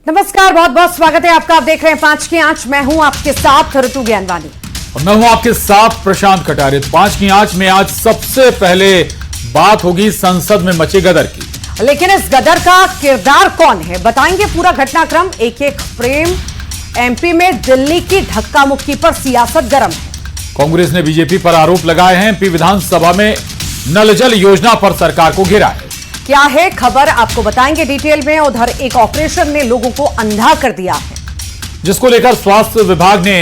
नमस्कार, बहुत बहुत स्वागत है आपका। आप देख रहे हैं 5 की आंच। मैं हूं आपके साथ ऋतु ज्ञानवानी और मैं हूं आपके साथ प्रशांत कटारे। 5 की आंच में आज सबसे पहले बात होगी संसद में मचे गदर की। लेकिन इस गदर का किरदार कौन है, बताएंगे पूरा घटनाक्रम। एक एक फ्रेम। एमपी में दिल्ली की धक्का मुक्की पर सियासत गर्म है। कांग्रेस ने बीजेपी पर आरोप लगाए हैं। एमपी विधानसभा में नल जल योजना पर सरकार को घेरा है। क्या है खबर, आपको बताएंगे डिटेल में। उधर एक ऑपरेशन ने लोगों को अंधा कर दिया है, जिसको लेकर स्वास्थ्य विभाग ने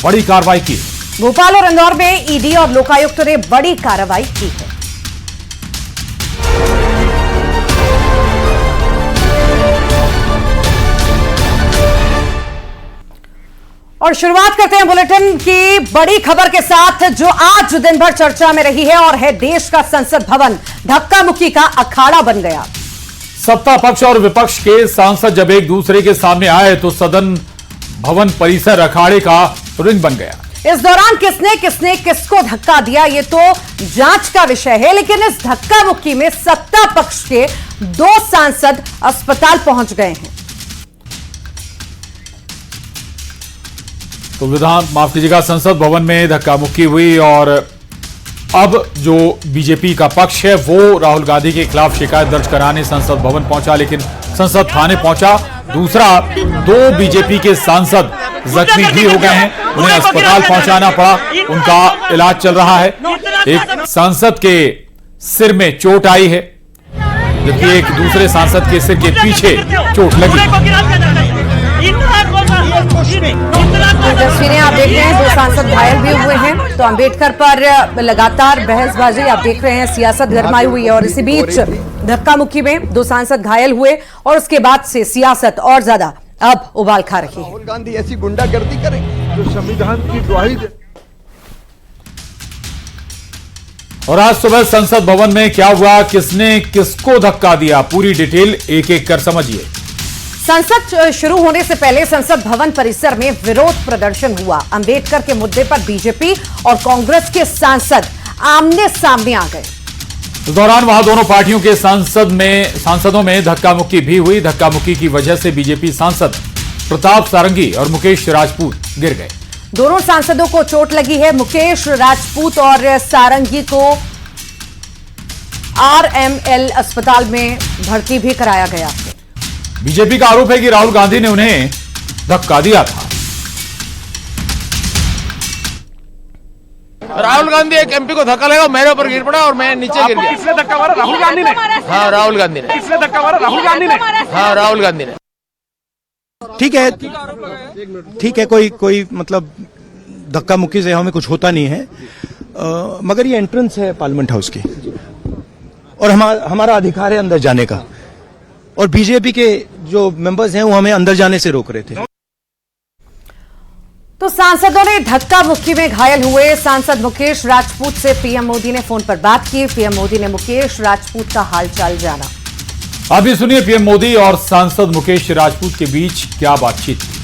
बड़ी कार्रवाई की। भोपाल और इंदौर में ईडी और लोकायुक्त ने बड़ी कार्रवाई की है। और शुरुआत करते हैं बुलेटिन की बड़ी खबर के साथ, जो आज दिन भर चर्चा में रही है और है देश का संसद भवन धक्का मुक्की का अखाड़ा बन गया। सत्ता पक्ष और विपक्ष के सांसद जब एक दूसरे के सामने आए तो सदन भवन परिसर अखाड़े का रिंग बन गया। इस दौरान किसने किसको धक्का दिया, ये तो जांच का विषय है। लेकिन इस धक्का मुक्की में सत्ता पक्ष के 2 सांसद अस्पताल पहुंच गए हैं। तो माफ कीजिएगा, संसद भवन में धक्का मुक्की हुई और अब जो बीजेपी का पक्ष है वो राहुल गांधी के खिलाफ शिकायत दर्ज कराने संसद भवन पहुंचा, लेकिन संसद थाने पहुंचा। दूसरा, 2 बीजेपी के सांसद जख्मी भी हो गए हैं, उन्हें अस्पताल पहुंचाना पड़ा, उनका इलाज चल रहा है। एक सांसद के सिर में चोट आई है, जबकि एक दूसरे सांसद के सिर के पीछे चोट लगी। तस्वीरें आप देख रहे हैं, 2 सांसद घायल भी हुए हैं। तो अंबेडकर पर लगातार बहसबाजी आप देख रहे हैं, सियासत गरमाई हुई है। और इसी बीच धक्का मुक्की में 2 सांसद घायल हुए और उसके बाद से सियासत और ज्यादा अब उबाल खा रही है। राहुल गांधी ऐसी गुंडागर्दी करें जो संविधान की गवाही दे। और आज सुबह संसद भवन में क्या हुआ, किसने किसको धक्का दिया, पूरी डिटेल एक एक कर समझिए। संसद शुरू होने से पहले संसद भवन परिसर में विरोध प्रदर्शन हुआ। अंबेडकर के मुद्दे पर बीजेपी और कांग्रेस के सांसद आमने सामने आ गए। इस दौरान वहां दोनों पार्टियों के सांसदों में धक्का मुक्की भी हुई। धक्का मुक्की की वजह से बीजेपी सांसद प्रताप सारंगी और मुकेश राजपूत गिर गए। दोनों सांसदों को चोट लगी है। मुकेश राजपूत और सारंगी को आरएमएल अस्पताल में भर्ती भी कराया गया। बीजेपी का आरोप है कि राहुल गांधी ने उन्हें धक्का दिया था। राहुल गांधी एक एमपी को धक्का लगा, मेरे ऊपर गिर पड़ा और मैं नीचे गिर गया। किसने धक्का मारा? राहुल गांधी ने। हाँ, राहुल गांधी ने। किसने धक्का मारा? राहुल गांधी ने। हाँ, राहुल गांधी ने। ठीक है, कोई मतलब धक्का मुक्की से हमें कुछ होता नहीं है, मगर ये एंट्रेंस है पार्लियामेंट हाउस की और हमारा अधिकार है अंदर जाने का। और बीजेपी के जो मेंबर्स हैं वो हमें अंदर जाने से रोक रहे थे। तो सांसदों ने धक्का मुक्की में घायल हुए सांसद मुकेश राजपूत से पीएम मोदी ने फोन पर बात की। पीएम मोदी ने मुकेश राजपूत का हालचाल जाना। अभी सुनिए पीएम मोदी और सांसद मुकेश राजपूत के बीच क्या बातचीत थी।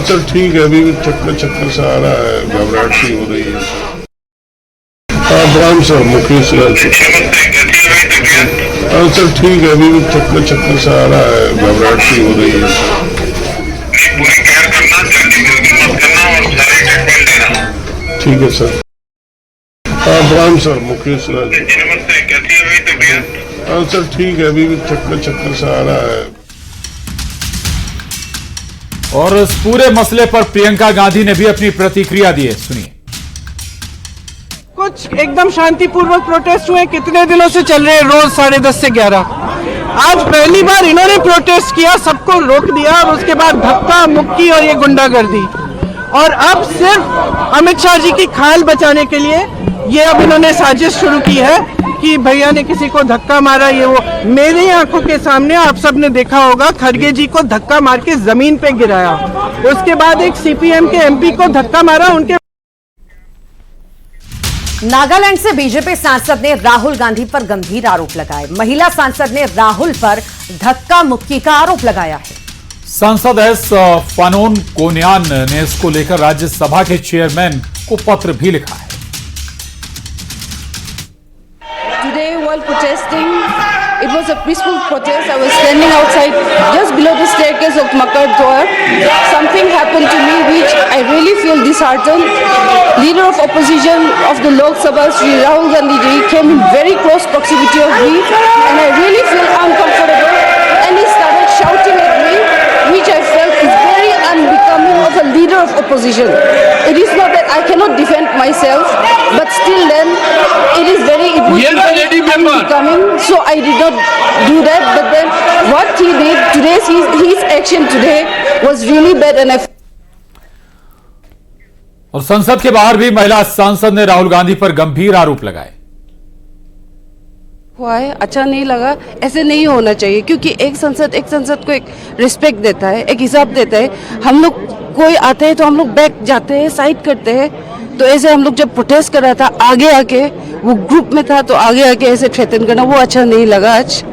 सर ठीक है, अभी भी चक्कर सा आ रहा है, घबराहट सी हो रही है। सर मुकेश राजपूत। सर ठीक है, अभी भी चक्कर सा आ रहा है, घबराहट सी हो रही है। ठीक है sir. Sir Mukesh Rajput. Sir ठीक है, अभी भी चक्कर सा आ रहा है। और इस पूरे मसले पर प्रियंका गांधी ने भी अपनी प्रतिक्रिया दी है, सुनिए। कुछ एकदम शांतिपूर्वक प्रोटेस्ट हुए, कितने दिनों से चल रहे हैं, रोज 10:30 से 11। आज पहली बार इन्होंने प्रोटेस्ट किया, सबको रोक दिया और उसके बाद धक्का मुक्की और ये गुंडागर्दी। और अब सिर्फ अमित शाह जी की खाल बचाने के लिए ये अब इन्होंने साजिश शुरू की है कि भैया ने किसी को धक्का मारा, ये वो। मेरी आंखों के सामने आप सब ने देखा होगा, खड़गे जी को धक्का मार के जमीन पे गिराया। उसके बाद एक सीपीएम के एमपी को धक्का मारा। उनके नागालैंड से बीजेपी सांसद ने राहुल गांधी पर गंभीर आरोप लगाए। महिला सांसद ने राहुल पर धक्का मुक्की का आरोप लगाया है। सांसद एस फानोन कोन्यान ने इसको लेकर राज्यसभा के चेयरमैन को पत्र भी लिखा है। today while protesting. It was a peaceful protest. I was standing outside just below the staircase of Makar Dwar. Something happened to me which I really feel disheartened. Leader of opposition of the Lok Sabha, Shri Rahul Gandhi ji, came in very close proximity of me and I really feel uncomfortable and he started shouting at me, which I felt is very unbecoming of a leader of opposition. It is not that I cannot defend myself, but still then it is very unbecoming. So I did not do that. But then what he did today, his action today was really bad, and I. और संसद के बाहर भी महिला सांसद ने राहुल गांधी पर गंभीर आरोप लगाए। हुआ है, अच्छा नहीं लगा, ऐसे नहीं होना चाहिए क्योंकि एक संसद को एक रिस्पेक्ट देता है, एक हिसाब देता है। हम लोग कोई आते हैं तो हम लोग बैक जाते हैं, साइड करते हैं, तो ऐसे हम लोग जब प्रोटेस्ट कर रहा था आगे आके, वो ग्रुप में था तो आगे आके ऐसे थ्रेटन करना वो अच्छा नहीं लगा। आज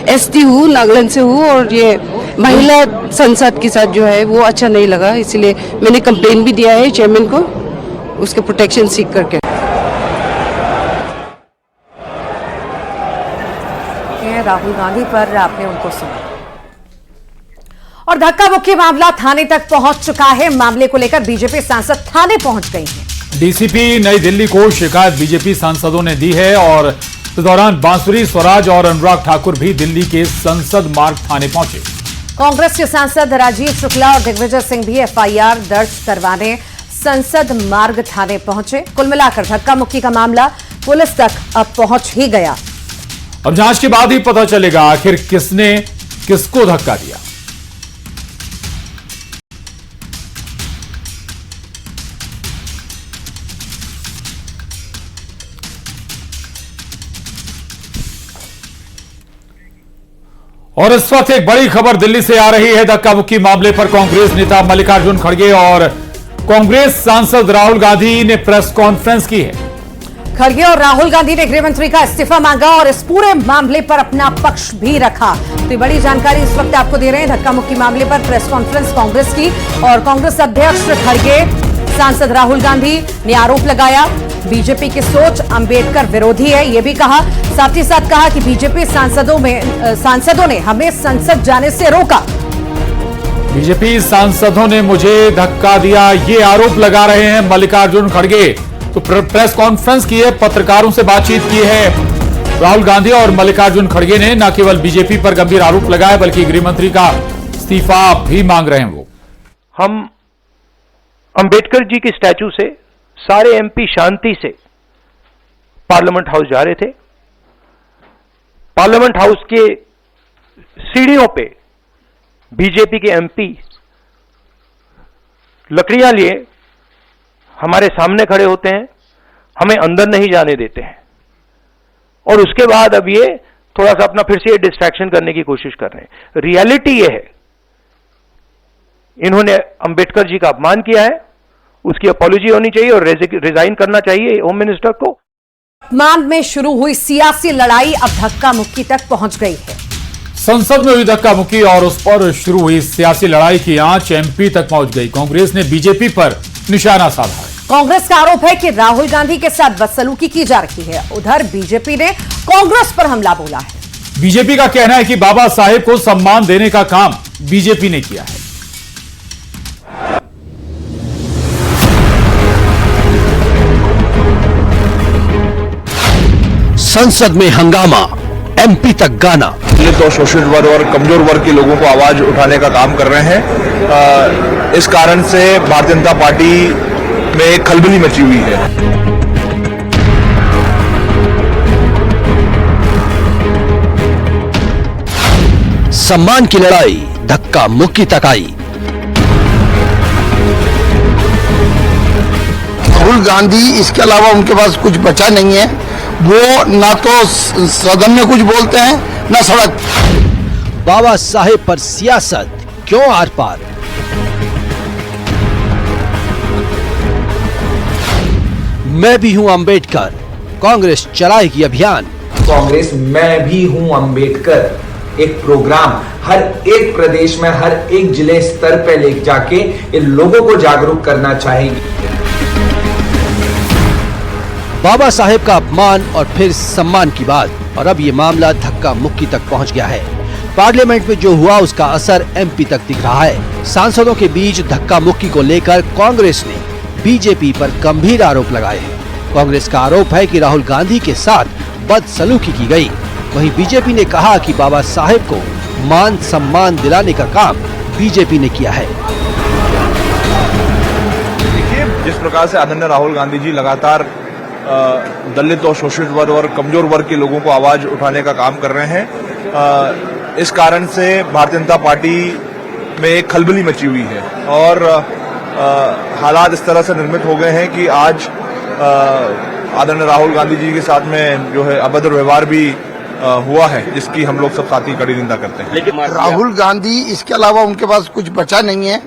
एसटी हूँ, नागालैंड से हूँ और ये महिला संसद के साथ जो है वो अच्छा नहीं लगा, इसलिए मैंने कंप्लेन भी दिया है चेयरमैन को, उसके प्रोटेक्शन सीख करके। राहुल गांधी पर आपने उनको सुना और धक्का मुक्की मामला थाने तक पहुंच चुका है। मामले को लेकर बीजेपी सांसद थाने पहुंच गई हैं। डीसीपी नई दिल्ली को शिकायत बीजेपी सांसदों ने दी है और इस दौरान बांसुरी स्वराज और अनुराग ठाकुर भी दिल्ली के संसद मार्ग थाने पहुंचे। कांग्रेस के सांसद राजीव शुक्ला और दिग्विजय सिंह भी एफआईआर दर्ज करवाने संसद मार्ग थाने पहुंचे। कुल मिलाकर धक्का मुक्की का मामला पुलिस तक अब पहुंच ही गया। अब जांच के बाद ही पता चलेगा आखिर किसने किसको धक्का दिया। और इस वक्त एक बड़ी खबर दिल्ली से आ रही है। धक्का मुक्की मामले पर कांग्रेस नेता मल्लिकार्जुन खड़गे और कांग्रेस सांसद राहुल गांधी ने प्रेस कॉन्फ्रेंस की है। खड़गे और राहुल गांधी ने गृह मंत्री का इस्तीफा मांगा और इस पूरे मामले पर अपना पक्ष भी रखा। तो ये बड़ी जानकारी इस वक्त आपको दे रहे हैं। धक्का मुक्की मामले पर प्रेस कॉन्फ्रेंस कांग्रेस की और कांग्रेस अध्यक्ष खड़गे, सांसद राहुल गांधी ने आरोप लगाया बीजेपी की सोच अंबेडकर विरोधी है, यह भी कहा। साथ ही साथ कहा कि बीजेपी सांसदों ने हमें संसद जाने से रोका। बीजेपी सांसदों ने मुझे धक्का दिया, ये आरोप लगा रहे हैं मल्लिकार्जुन खड़गे। तो प्रेस कॉन्फ्रेंस की है, पत्रकारों से बातचीत की है राहुल गांधी और मल्लिकार्जुन खड़गे ने न केवल बीजेपी पर गंभीर आरोप लगाया बल्कि गृह मंत्री का इस्तीफा भी मांग रहे हैं। वो हम अंबेडकर जी की स्टैचू से सारे एमपी शांति से पार्लियामेंट हाउस जा रहे थे। पार्लियामेंट हाउस के सीढ़ियों पे बीजेपी के एमपी लकड़ियां लिए हमारे सामने खड़े होते हैं, हमें अंदर नहीं जाने देते हैं और उसके बाद अब ये थोड़ा सा अपना फिर से ये डिस्ट्रैक्शन करने की कोशिश कर रहे हैं। रियलिटी ये है, इन्होंने अंबेडकर जी का अपमान किया है, उसकी अपॉलॉजी होनी चाहिए और रिजाइन करना चाहिए होम मिनिस्टर को। अपमान में शुरू हुई सियासी लड़ाई अब धक्का मुक्की तक पहुंच गई है। संसद में हुई धक्का मुक्की और उस पर शुरू हुई सियासी लड़ाई की आंच एमपी तक पहुंच गई। कांग्रेस ने बीजेपी पर निशाना साधा है। कांग्रेस का आरोप है कि राहुल गांधी के साथ बदसलूकी की जा रही है। उधर बीजेपी ने कांग्रेस पर हमला बोला है। बीजेपी का कहना है कि बाबा साहेब को सम्मान देने का काम बीजेपी ने किया है। संसद में हंगामा, एमपी तक गाना। ये तो शोषित वर्ग और कमजोर वर्ग के लोगों को आवाज उठाने का काम कर रहे हैं। इस कारण से भारतीय जनता पार्टी में एक खलबली मची हुई है। सम्मान की लड़ाई धक्का मुक्की तक आई। राहुल गांधी, इसके अलावा उनके पास कुछ बचा नहीं है। वो ना तो सदन में कुछ बोलते हैं ना सड़क। बाबा साहेब पर सियासत क्यों आर पार। मैं भी हूं अंबेडकर, कांग्रेस चलाएगी अभियान। कांग्रेस मैं भी हूं अंबेडकर एक प्रोग्राम हर एक प्रदेश में हर एक जिले स्तर पर ले जाके इन लोगों को जागरूक करना चाहेगी। बाबा साहेब का अपमान और फिर सम्मान की बात, और अब ये मामला धक्का मुक्की तक पहुंच गया है। पार्लियामेंट में जो हुआ उसका असर एमपी तक दिख रहा है। सांसदों के बीच धक्का मुक्की को लेकर कांग्रेस ने बीजेपी पर गंभीर आरोप लगाए हैं। कांग्रेस का आरोप है कि राहुल गांधी के साथ बदसलूकी की गई। वहीं बीजेपी ने कहा कि बाबा साहेब को मान सम्मान दिलाने का काम बीजेपी ने किया है। देखिए, जिस प्रकार से आदरणीय राहुल गांधी जी लगातार दलित और शोषित वर्ग और कमजोर वर्ग के लोगों को आवाज उठाने का काम कर रहे हैं, इस कारण से भारतीय जनता पार्टी में एक खलबली मची हुई है और हालात इस तरह से निर्मित हो गए हैं कि आज आदरणीय राहुल गांधी जी के साथ में जो है अभद्र व्यवहार भी हुआ है, जिसकी हम लोग सब साथी कड़ी निंदा करते हैं। लेकिन राहुल गांधी इसके अलावा उनके पास कुछ बचा नहीं है।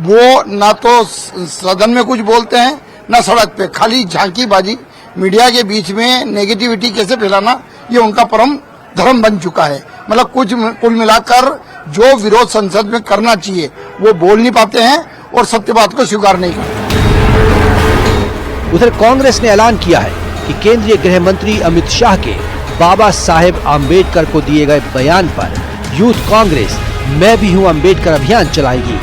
वो ना तो सदन में कुछ बोलते हैं ना सड़क पे, खाली झांकीबाजी, मीडिया के बीच में नेगेटिविटी कैसे फैलाना, ये उनका परम धर्म बन चुका है। मतलब कुल मिलाकर जो विरोध संसद में करना चाहिए वो बोल नहीं पाते हैं और सत्य बात को स्वीकार नहीं करते। उधर कांग्रेस ने ऐलान किया है कि केंद्रीय गृह मंत्री अमित शाह के बाबा साहेब आम्बेडकर को दिए गए बयान पर यूथ कांग्रेस मैं भी हूं अम्बेडकर अभियान चलाएगी।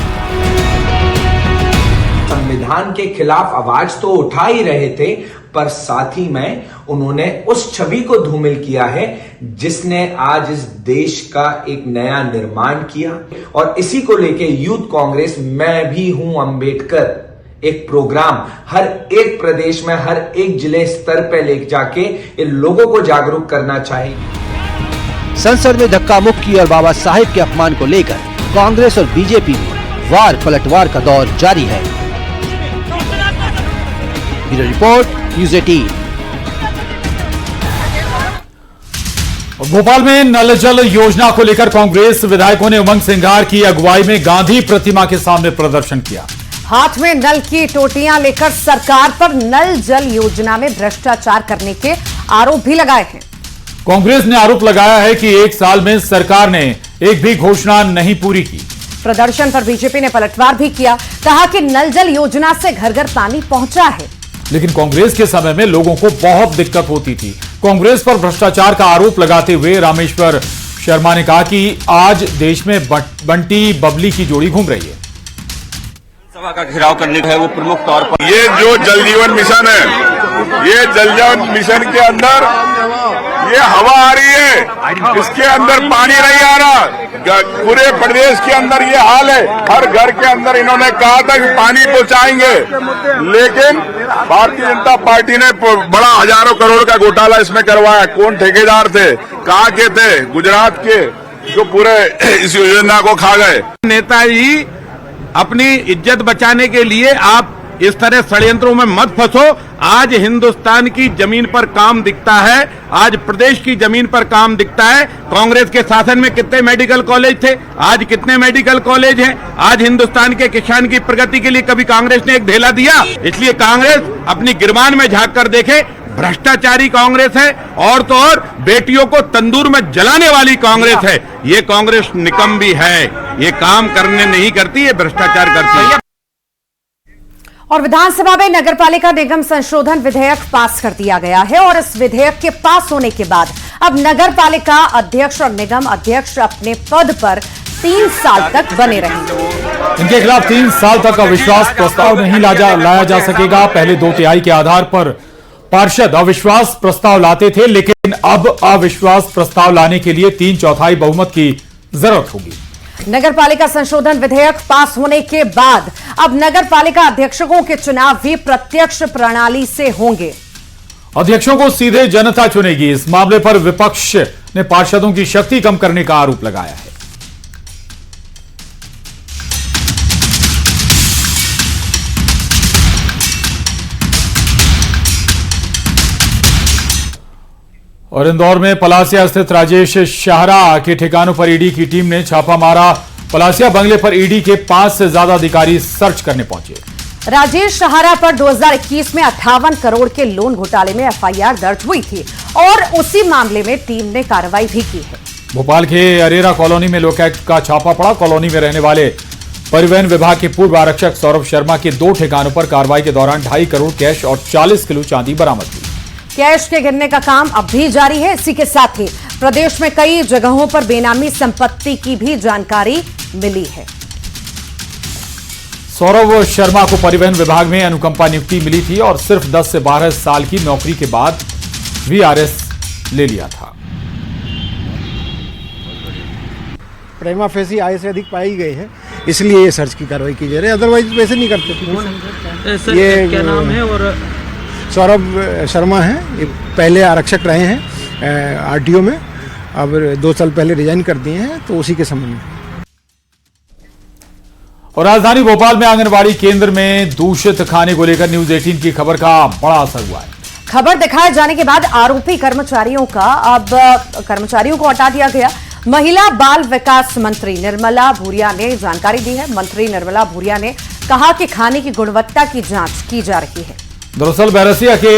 संविधान के खिलाफ आवाज तो उठा ही रहे थे, पर साथ ही में उन्होंने उस छवि को धूमिल किया है जिसने आज इस देश का एक नया निर्माण किया। और इसी को लेके यूथ कांग्रेस मैं भी हूं अम्बेडकर एक प्रोग्राम हर एक प्रदेश में, हर एक जिले स्तर पर ले जाके इन लोगों को जागरूक करना चाहिए। संसद में धक्का मुक्की और बाबा साहेब के अपमान को लेकर कांग्रेस और बीजेपी में वार पलटवार का दौर जारी है। Bureau report, news 18। भोपाल में नल जल योजना को लेकर कांग्रेस विधायकों ने उमंग सिंघार की अगुवाई में गांधी प्रतिमा के सामने प्रदर्शन किया। हाथ में नल की टोटियां लेकर सरकार पर नल जल योजना में भ्रष्टाचार करने के आरोप भी लगाए हैं। कांग्रेस ने आरोप लगाया है कि एक साल में सरकार ने एक भी घोषणा नहीं पूरी की। प्रदर्शन पर बीजेपी ने पलटवार भी किया, कहा कि नल जल योजना से घर घर पानी पहुंचा है। लेकिन कांग्रेस के समय में लोगों को बहुत दिक्कत होती थी। कांग्रेस पर भ्रष्टाचार का आरोप लगाते हुए रामेश्वर शर्मा ने कहा कि आज देश में बंटी बबली की जोड़ी घूम रही है। सभा का घेराव करने का है वो प्रमुख तौर पर ये जो जल जीवन मिशन है, ये जल जीवन मिशन के अंदर ये हवा आ रही है, इसके अंदर पानी नहीं आ रहा। पूरे प्रदेश के अंदर ये हाल है। हर घर के अंदर इन्होंने कहा था कि पानी पहुंचाएंगे, लेकिन भारतीय जनता पार्टी ने बड़ा हजारों करोड़ का घोटाला इसमें करवाया। कौन ठेकेदार थे, कहाँ के थे? गुजरात के, जो पूरे इस योजना को खा गए। नेताजी अपनी इज्जत बचाने के लिए आप इस तरह षड्यंत्रों में मत फंसो। आज हिंदुस्तान की जमीन पर काम दिखता है, आज प्रदेश की जमीन पर काम दिखता है। कांग्रेस के शासन में कितने मेडिकल कॉलेज थे, आज कितने मेडिकल कॉलेज हैं? आज हिंदुस्तान के किसान की प्रगति के लिए कभी कांग्रेस ने एक ढेला दिया? इसलिए कांग्रेस अपनी गिरबान में झांक कर देखे। भ्रष्टाचारी कांग्रेस है, और तो और बेटियों को तंदूर में जलाने वाली कांग्रेस है। ये कांग्रेस निकम्मी है, ये काम करने नहीं करती, ये भ्रष्टाचार करती है। और विधानसभा में नगरपालिका निगम संशोधन विधेयक पास कर दिया गया है और इस विधेयक के पास होने के बाद अब नगरपालिका अध्यक्ष और निगम अध्यक्ष अपने पद पर 3 साल तक बने रहेंगे। इनके खिलाफ 3 साल तक अविश्वास प्रस्ताव नहीं लाया जा सकेगा। पहले 2/3 के आधार पर पार्षद अविश्वास प्रस्ताव लाते थे, लेकिन अब अविश्वास प्रस्ताव लाने के लिए 3/4 बहुमत की जरूरत होगी। नगरपालिका संशोधन विधेयक पास होने के बाद अब नगरपालिका अध्यक्षों के चुनाव भी प्रत्यक्ष प्रणाली से होंगे। अध्यक्षों को सीधे जनता चुनेगी। इस मामले पर विपक्ष ने पार्षदों की शक्ति कम करने का आरोप लगाया है। और इंदौर में पलासिया स्थित राजेश शाहरा के ठिकानों पर ईडी की टीम ने छापा मारा। पलासिया बंगले पर ईडी के 5 से ज्यादा अधिकारी सर्च करने पहुंचे। राजेश शाहरा पर 2021 में 58 करोड़ के लोन घोटाले में एफआईआर दर्ज हुई थी और उसी मामले में टीम ने कार्रवाई भी की है। भोपाल के अरेरा कॉलोनी में लोकायुक्त का छापा पड़ा। कॉलोनी में रहने वाले परिवहन विभाग के पूर्व आरक्षक सौरभ शर्मा के 2 ठिकानों पर कार्रवाई के दौरान 2.5 करोड़ कैश और 40 किलो चांदी बरामद हुई। कैश के गिनने का काम अब भी जारी है। इसी के साथ ही प्रदेश में कई जगहों पर बेनामी संपत्ति की भी जानकारी मिली है। सौरभ शर्मा को परिवहन विभाग में अनुकंपा नियुक्ति मिली थी और सिर्फ 10 से 12 साल की नौकरी के बाद वीआरएस ले लिया था। प्रेमा फेसी आय से अधिक पाई गई है, इसलिए ये सर्च की कार्रवाई की जा रही है, अदरवाइज वैसे नहीं करते। ये क्या नाम है? और सौरभ शर्मा हैं, ये पहले आरक्षक रहे हैं आरटीओ में, अब 2 साल पहले रिजाइन कर दिए हैं, तो उसी के संबंध में। और राजधानी भोपाल में आंगनबाड़ी केंद्र में दूषित खाने को लेकर न्यूज 18 की खबर का बड़ा असर हुआ है। खबर दिखाए जाने के बाद आरोपी कर्मचारियों को हटा दिया गया। महिला बाल विकास मंत्री निर्मला भूरिया ने जानकारी दी है। मंत्री निर्मला भूरिया ने कहा कि खाने की गुणवत्ता की जांच की जा रही है। दरअसल बैरसिया के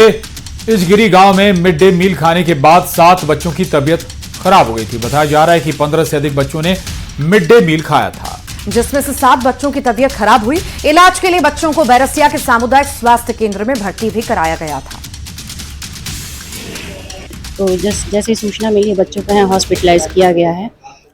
इजगिरी गांव में मिड डे मील खाने के बाद 7 बच्चों की तबीयत खराब हो गई थी। बताया जा रहा है कि 15 से अधिक बच्चों ने मिड डे मील खाया था, जिसमें से 7 बच्चों की तबीयत खराब हुई। इलाज के लिए बच्चों को बैरसिया के सामुदायिक स्वास्थ्य केंद्र में भर्ती भी कराया गया था। तो जैसे सूचना मिली बच्चों को यहाँ हॉस्पिटलाइज किया गया है।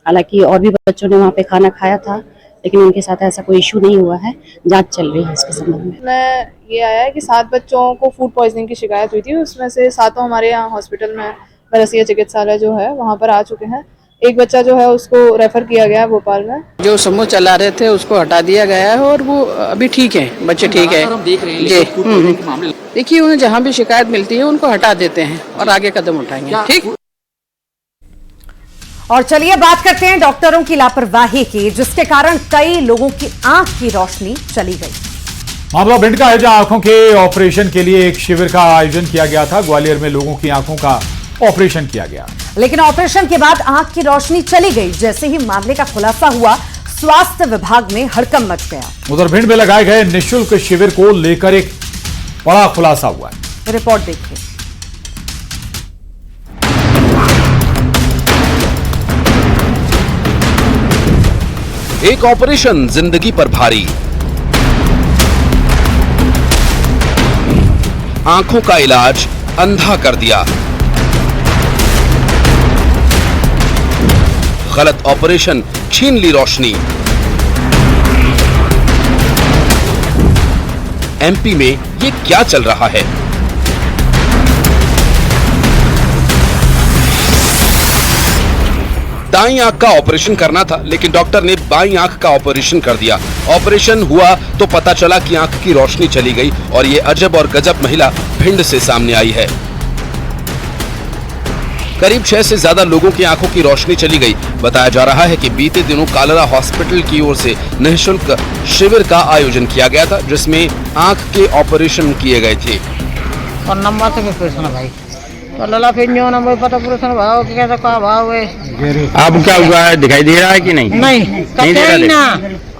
हालांकि और भी बच्चों ने वहाँ पे खाना खाया था, लेकिन उनके साथ ऐसा कोई इशू नहीं हुआ है। जांच चल रही है इसके संबंध में। ये आया है कि 7 बच्चों को फूड पॉइजनिंग की शिकायत हुई थी, उसमें से 7 हमारे यहाँ हॉस्पिटल में बैरसिया चिकित्सालय जो है वहाँ पर आ चुके हैं। एक बच्चा जो है उसको रेफर किया गया है भोपाल में। जो समूह चला रहे थे उसको हटा दिया गया है और वो अभी ठीक है, बच्चे ठीक है। देखिए उन्हें जहाँ भी शिकायत मिलती है उनको हटा देते हैं और आगे कदम उठाएंगे। ठीक। और चलिए बात करते हैं डॉक्टरों की लापरवाही की, जिसके कारण कई लोगों की आंख की रोशनी चली गई। मामला भिंड का है, जहां आंखों के ऑपरेशन के लिए एक शिविर का आयोजन किया गया था। ग्वालियर में लोगों की आंखों का ऑपरेशन किया गया, लेकिन ऑपरेशन के बाद आंख की रोशनी चली गई। जैसे ही मामले का खुलासा हुआ, स्वास्थ्य विभाग में हड़कंप मच गया। उधर भिंड में लगाए गए निःशुल्क शिविर को लेकर एक बड़ा खुलासा हुआ है। रिपोर्ट देखिए। एक ऑपरेशन जिंदगी पर भारी, आंखों का इलाज अंधा कर दिया। गलत ऑपरेशन छीन ली रोशनी। एमपी में ये क्या चल रहा है? दाईं आंख का ऑपरेशन करना था, लेकिन डॉक्टर ने बाईं आंख का ऑपरेशन कर दिया। ऑपरेशन हुआ तो पता चला कि आंख की रोशनी चली गई और ये अजब और गजब महिला भिंड से सामने आई है। करीब 6 से ज्यादा लोगों की आंखों की रोशनी चली गई। बताया जा रहा है कि बीते दिनों कालरा हॉस्पिटल की ओर से निःशुल्क शिविर का आयोजन किया गया था, जिसमें आंख के ऑपरेशन किए गए थे। और नंबर से भाई तो लला फिर नंबर पता भाव कैसा का भाव है। आप क्या हुआ है, दिखाई दे रहा है कि नहीं? नहीं दे रहा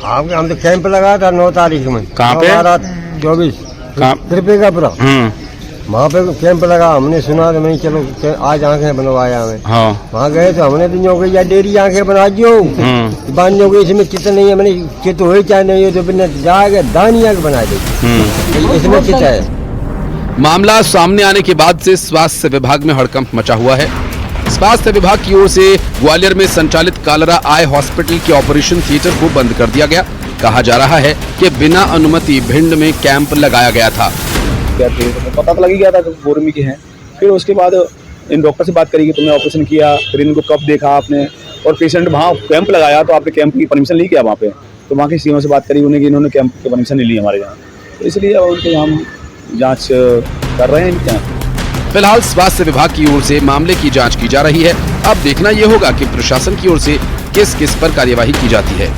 आपके हम तो कैंप लगाया था 9 तारीख में। कहाँ पे? 24 त्रिपेगापुरा। वहाँ पे कैंप लगा, हमने सुना तो मैं चलो आज आंखें बनवाया हमें। हाँ। वहाँ गए तो हमने तो जो या डेरी आंखें बना दियो बांध जो इसमें चित्र नहीं है, मैंने चित्र हो चाहे नहीं हो तो फिर जाके दानी आंख बना दी, इसमें चित्र है। मामला सामने आने के बाद से स्वास्थ्य विभाग में हड़कंप मचा हुआ है। स्वास्थ्य विभाग की ओर से ग्वालियर में संचालित कालरा आई हॉस्पिटल के ऑपरेशन थिएटर को बंद कर दिया गया। कहा जा रहा है कि बिना अनुमति भिंड में कैंप लगाया गया था। पता तो लग ही गया था बोरमी के हैं। फिर उसके बाद इन डॉक्टर से बात करी कि तुमने ऑपरेशन किया, फिर इनको कब देखा आपने, और पेशेंट वहाँ कैंप लगाया तो आपने कैंप की परमिशन ली क्या वहाँ पे? तो वहाँ के सीएम से बात करी उन्हें कि इन्होंने कैंप की परमिशन नहीं ली हमारे यहाँ, तो इसलिए उनके हम जांच कर रहे हैं क्या। फिलहाल स्वास्थ्य विभाग की ओर से मामले की जांच की जा रही है। अब देखना यह होगा कि प्रशासन की ओर से किस किस पर कार्यवाही की जाती है।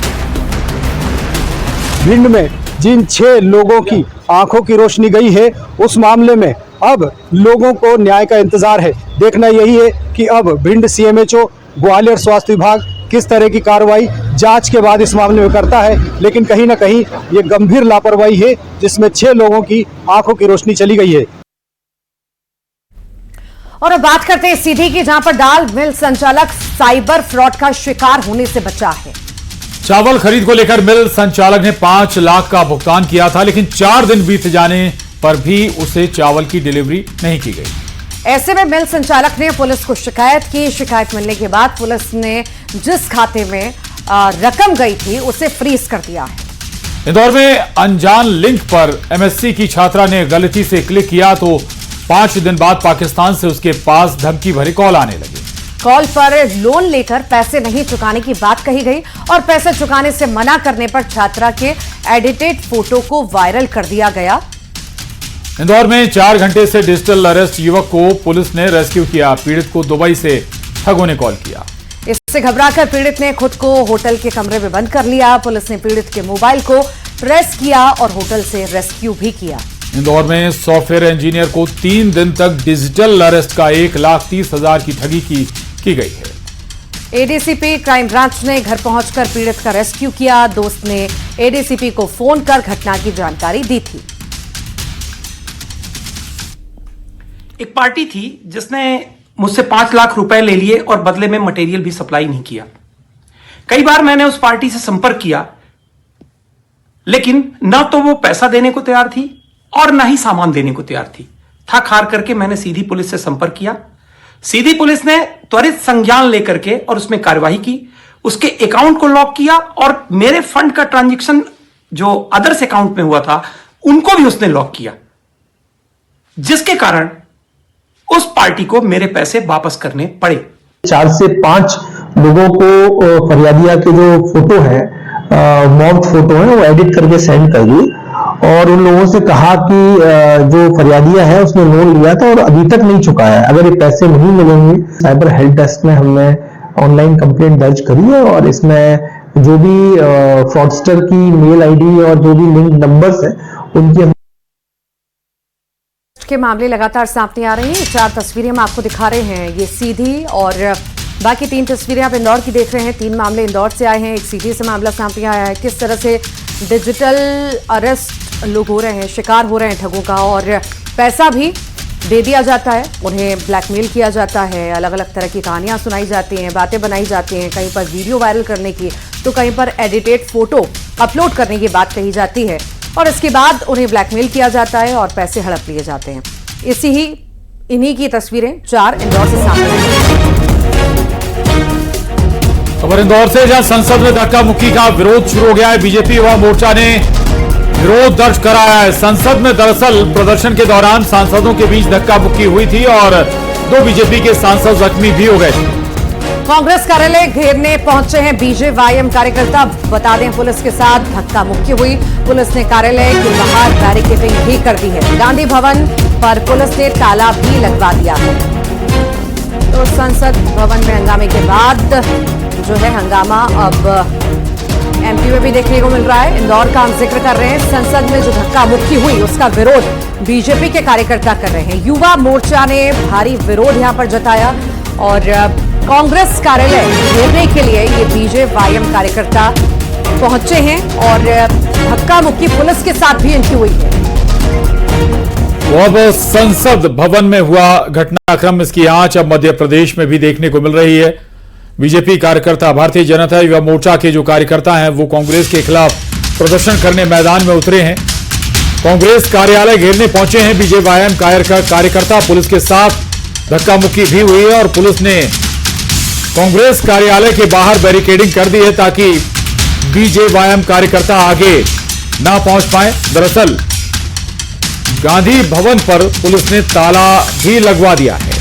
भिंड में जिन 6 लोगों की आंखों की रोशनी गई है, उस मामले में अब लोगों को न्याय का इंतजार है। देखना यही है कि अब भिंड सीएमएचओ, ग्वालियर स्वास्थ्य विभाग किस तरह की कार्रवाई जांच के बाद इस मामले में करता है। लेकिन कहीं ना कहीं ये गंभीर लापरवाही है, जिसमें 6 लोगों की आंखों की रोशनी चली गई है। और अब बात करते हैं सीधी की, जहां पर दाल मिल संचालक साइबर फ्रॉड का शिकार होने से बचा है। चावल खरीद को लेकर मिल संचालक ने 5 लाख का भुगतान किया था, लेकिन 4 दिन बीत जाने पर भी उसे चावल की डिलीवरी नहीं की गई। ऐसे में मिल संचालक ने पुलिस को शिकायत की। शिकायत मिलने के बाद पुलिस ने जिस खाते में रकम गई थी उसे फ्रीज कर दिया है। इंदौर में अनजान लिंक पर एमएससी की छात्रा ने गलती से क्लिक किया तो 5 दिन बाद पाकिस्तान से उसके पास धमकी भरी कॉल आने लगी। कॉल पर लोन लेकर पैसे नहीं चुकाने की बात कही गई और पैसे चुकाने से मना करने पर छात्रा के एडिटेड फोटो को वायरल कर दिया गया। इंदौर में 4 घंटे से डिजिटल अरेस्ट युवक को पुलिस ने रेस्क्यू किया। पीड़ित को दुबई से ठगों ने कॉल किया। इससे घबराकर पीड़ित ने खुद को होटल के कमरे में बंद कर लिया। पुलिस ने पीड़ित के मोबाइल को ट्रेस किया और होटल से रेस्क्यू भी किया। इंदौर में सॉफ्टवेयर इंजीनियर को 3 दिन तक डिजिटल अरेस्ट का 1,30,000 की ठगी की गई है। एडीसीपी क्राइम ब्रांच ने घर पहुंचकर पीड़ित का रेस्क्यू किया। दोस्त ने एडीसीपी को फोन कर घटना की जानकारी दी थी। एक पार्टी थी जिसने मुझसे 5 लाख रुपए ले लिए और बदले में मटेरियल भी सप्लाई नहीं किया। कई बार मैंने उस पार्टी से संपर्क किया, लेकिन ना तो वो पैसा देने को तैयार थी और ना ही सामान देने को तैयार थी। थक हार करके मैंने सीधी पुलिस से संपर्क किया। सीधी पुलिस ने त्वरित संज्ञान लेकर के और उसमें कार्यवाही की, उसके अकाउंट को लॉक किया और मेरे फंड का ट्रांजैक्शन जो अदर्स अकाउंट में हुआ था उनको भी उसने लॉक किया, जिसके कारण उस पार्टी को मेरे पैसे वापस करने पड़े। 4 से 5 लोगों को फरियादिया के जो फोटो है, मॉब्ड फोटो है, वो एडिट करके सेंड कर दी और उन लोगों से कहा कि जो फरियादिया है उसने लोन लिया था और अभी तक नहीं चुकाया है, अगर ये पैसे नहीं मिलेंगे। साइबर हेल्प डेस्क में हमने ऑनलाइन कंप्लेंट दर्ज करी है और इसमें जो भी फ्रॉडस्टर की मेल आईडी और जो भी लिंक नंबर्स है उनकी के मामले लगातार सामने आ रहे हैं। 4 तस्वीरें हम आपको दिखा रहे हैं, ये सीधी और बाकी 3 तस्वीरें आप इंदौर की देख रहे हैं। 3 मामले इंदौर से आए हैं, एक सीधी से मामला सामने आया है। किस तरह से डिजिटल अरेस्ट लोग हो रहे हैं, शिकार हो रहे हैं ठगों का और पैसा भी दे दिया जाता है, उन्हें ब्लैकमेल किया जाता है। अलग अलग तरह की कहानियां सुनाई जाती हैं, बातें बनाई जाती हैं, कहीं पर वीडियो वायरल करने की तो कहीं पर एडिटेड फोटो अपलोड करने की बात कही जाती है और इसके बाद उन्हें ब्लैकमेल किया जाता है और पैसे हड़प लिए जाते हैं। इन्हीं की तस्वीरें 4 इंदौर से सामने आई। खबर इंदौर से, जहां संसद में धक्का मुक्की का विरोध शुरू हो गया है। बीजेपी युवा मोर्चा ने विरोध दर्ज कराया है। संसद में दरअसल प्रदर्शन के दौरान सांसदों के बीच धक्का मुक्की हुई थी और 2 बीजेपी के सांसद जख्मी भी हो गए थे। कांग्रेस कार्यालय घेरने पहुंचे हैं बीजेवाईएम कार्यकर्ता। बता दें, पुलिस के साथ धक्का मुक्की हुई। पुलिस ने कार्यालय के बाहर बैरिकेडिंग भी कर दी है। गांधी भवन पर पुलिस ने ताला भी लगवा दिया है। तो संसद भवन में हंगामे के बाद जो है हंगामा अब एमपी में भी देखने को मिल रहा है। इंदौर का हम जिक्र कर रहे हैं। संसद में जो धक्का मुक्की हुई उसका विरोध बीजेपी के कार्यकर्ता कर रहे हैं। युवा मोर्चा ने भारी विरोध यहां पर जताया और कांग्रेस कार्यालय घेरने के लिए ये बीजेवाईएम कार्यकर्ता पहुंचे हैं और धक्का मुक्की पुलिस के साथ भी इनकी हुई है। अब संसद भवन में हुआ घटनाक्रम, इसकी आंच अब मध्य प्रदेश में भी देखने को मिल रही है। बीजेपी कार्यकर्ता, भारतीय जनता युवा मोर्चा के जो कार्यकर्ता हैं वो कांग्रेस के खिलाफ प्रदर्शन करने मैदान में उतरे हैं। कांग्रेस कार्यालय घेरने पहुंचे हैं बीजेवाईएम कार्यकर्ता। पुलिस के साथ धक्का मुक्की भी हुई है और पुलिस ने कांग्रेस कार्यालय के बाहर बैरिकेडिंग कर दी है ताकि बीजेवाईएम कार्यकर्ता आगे ना पहुंच पाए। दरअसल गांधी भवन पर पुलिस ने ताला भी लगवा दिया है।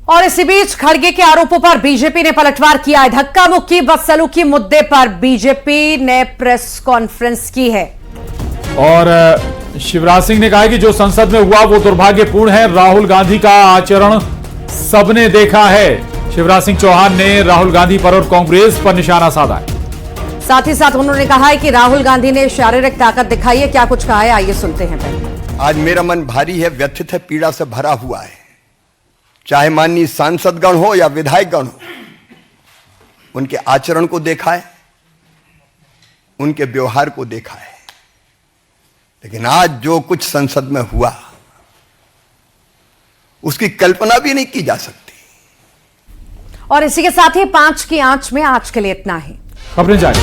और इसी बीच खड़गे के आरोपों पर बीजेपी ने पलटवार किया है। धक्का मुक्की बदसलूकी मुद्दे पर बीजेपी ने प्रेस कॉन्फ्रेंस की है और शिवराज सिंह ने कहा कि जो संसद में हुआ वो दुर्भाग्यपूर्ण है। राहुल गांधी का आचरण सबने देखा है। शिवराज सिंह चौहान ने राहुल गांधी पर और कांग्रेस पर निशाना साधा है। साथ ही साथ उन्होंने कहा है कि राहुल गांधी ने शारीरिक ताकत दिखाई है। क्या कुछ कहा है, आइए सुनते हैं पहले। आज मेरा मन भारी है, व्यथित है, पीड़ा से भरा हुआ है। चाहे माननीय सांसदगण हो या विधायकगण हो, उनके आचरण को देखा है, उनके व्यवहार को देखा है, लेकिन आज जो कुछ संसद में हुआ उसकी कल्पना भी नहीं की जा सकती। और इसी के साथ ही 5 की आंच में आज के लिए इतना ही। खबरें जारी।